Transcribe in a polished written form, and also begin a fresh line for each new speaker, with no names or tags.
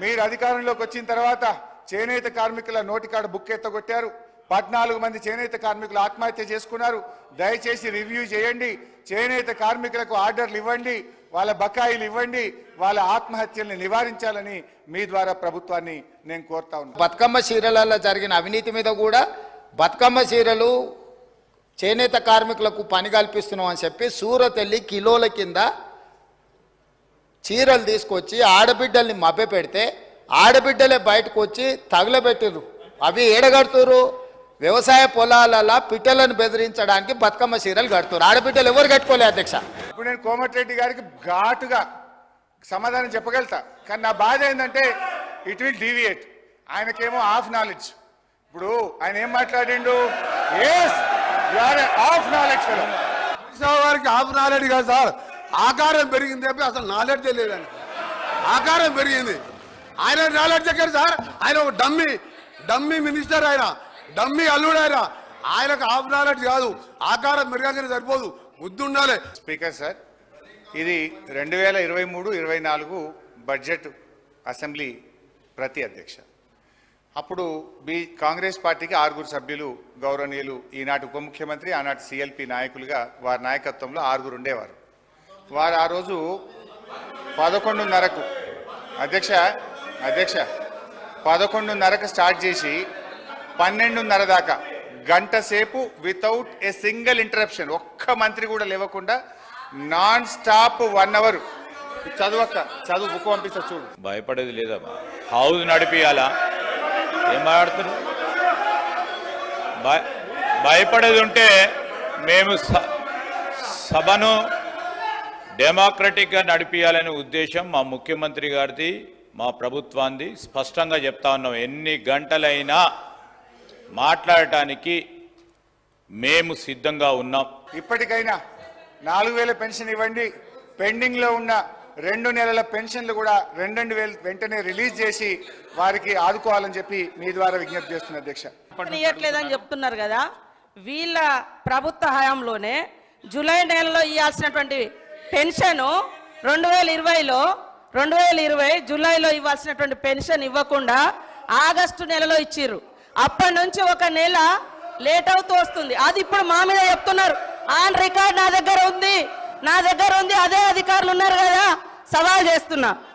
మీరు అధికారంలోకి వచ్చిన తర్వాత చేనేత కార్మికుల నోటికాడ బుక్ ఎత్తగొట్టారు. 14 మంది చేనేత కార్మికులు ఆత్మహత్య చేసుకున్నారు. దయచేసి రివ్యూ చేయండి. చేనేత కార్మికులకు ఆర్డర్లు ఇవ్వండి, వాళ్ళ బకాయిలు ఇవ్వండి, వాళ్ళ ఆత్మహత్యల్ని నివారించాలని మీ ద్వారా ప్రభుత్వాన్ని నేను కోరుతా ఉన్నాను.
బతుకమ్మ చీరలలో జరిగిన అవినీతి మీద కూడా బతుకమ్మ చీరలు చేనేత కార్మికులకు పని కల్పిస్తున్నాం అని చెప్పి సూరత్ వెళ్ళి కిలోల కింద చీరలు తీసుకొచ్చి ఆడబిడ్డల్ని మభ్య పెడితే ఆడబిడ్డలే బయటకు వచ్చి తగులబెట్టిర్రు. అవి ఏడగడుతురు వ్యవసాయ పొలాలలో పిట్టలను బెదిరించడానికి బతుకమ్మ చీరలు కడుతున్నారు. ఆడబిడ్డలు ఎవరు కట్టుకోలే అధ్యక్ష.
ఇప్పుడు నేను కోమటిరెడ్డి గారికి ఘాటుగా సమాధానం చెప్పగలుగుతా, కానీ నా బాధ ఏంటంటే ఇట్ విల్ డీవియేట్. ఆయనకేమో హాఫ్ నాలెడ్జ్. ఇప్పుడు ఆయన ఏం మాట్లాడిండు, హాఫ్ నాలెడ్జ్
వారికి హాఫ్ నాలెడ్జ్ కాదు సార్, ఆకారం పెరిగింది చెప్పి అసలు నాలెడ్జ్ లేదని. ఆకారం పెరిగింది, ఆయన నాలెడ్జ్ ఎక్కడ సార్? ఆయన ఒక డమ్మీ మినిస్టర్, ఆయన డమ్మీ అల్లుడు, ఆయనకు హాఫ్ నాలెడ్జ్ కాదు. ఆకారం పెరగానే సరిపోదు, బుద్ధి ఉండాలి.
స్పీకర్ సార్, ఇది 2023-24 బడ్జెట్ అసెంబ్లీ ప్రతి అధ్యక్ష. అప్పుడు కాంగ్రెస్ పార్టీకి 6 సభ్యులు గౌరవనీయులు ఈనాటి ఉప ముఖ్యమంత్రి ఆనాటి సిఎల్పి నాయకులుగా వారి నాయకత్వంలో 6 ఉండేవారు. వారు ఆ రోజు 11:30కు అధ్యక్ష 11:30కు స్టార్ట్ చేసి 12:30 దాకా గంట సేపు వితౌట్ ఏ సింగిల్ ఇంటరప్షన్, ఒక్క మంత్రి కూడా లేవకుండా నాన్ స్టాప్ 1 అవర్ చదువు బుక్ పంపిస్తా చూడు.
భయపడేది లేదా? హౌస్ నడిపియాలా? ఏం మాట్లాడుతున్నారు? భయపడేది ఉంటే మేము సభను డెమోక్రటిక్గా నడిపియాలనే ఉద్దేశం మా ముఖ్యమంత్రి గారిది, మా ప్రభుత్వాన్ని స్పష్టంగా చెప్తా ఉన్నాం. ఎన్ని గంటలైనా మాట్లాడటానికి మేము సిద్ధంగా ఉన్నాం.
ఇప్పటికైనా 4,000 పెన్షన్ ఇవ్వండి. పెండింగ్లో ఉన్న 2 నెలల పెన్షన్లు కూడా 2,000 వెంటనే రిలీజ్ చేసి వారికి ఆదుకోవాలని చెప్పి మీ ద్వారా విజ్ఞప్తి చేస్తున్న అధ్యక్ష.
ఇవ్వట్లేదని చెప్తున్నారు కదా, వీళ్ళ ప్రభుత్వ హయాంలోనే జూలై నెలలో ఇవ్వాల్సినటువంటి పెన్షన్ 2020 జూలైలో ఇవ్వాల్సినటువంటి పెన్షన్ ఇవ్వకుండా ఆగస్టు నెలలో ఇచ్చిర్రు. అప్పటి నుంచి 1 నెల లేట్ అవుతూ వస్తుంది. అది ఇప్పుడు మా మీద చెప్తున్నారు. ఆన్ రికార్డ్ నా దగ్గర ఉంది, అదే అధికారులు ఉన్నారు కదా, సవాల్ చేస్తున్నా.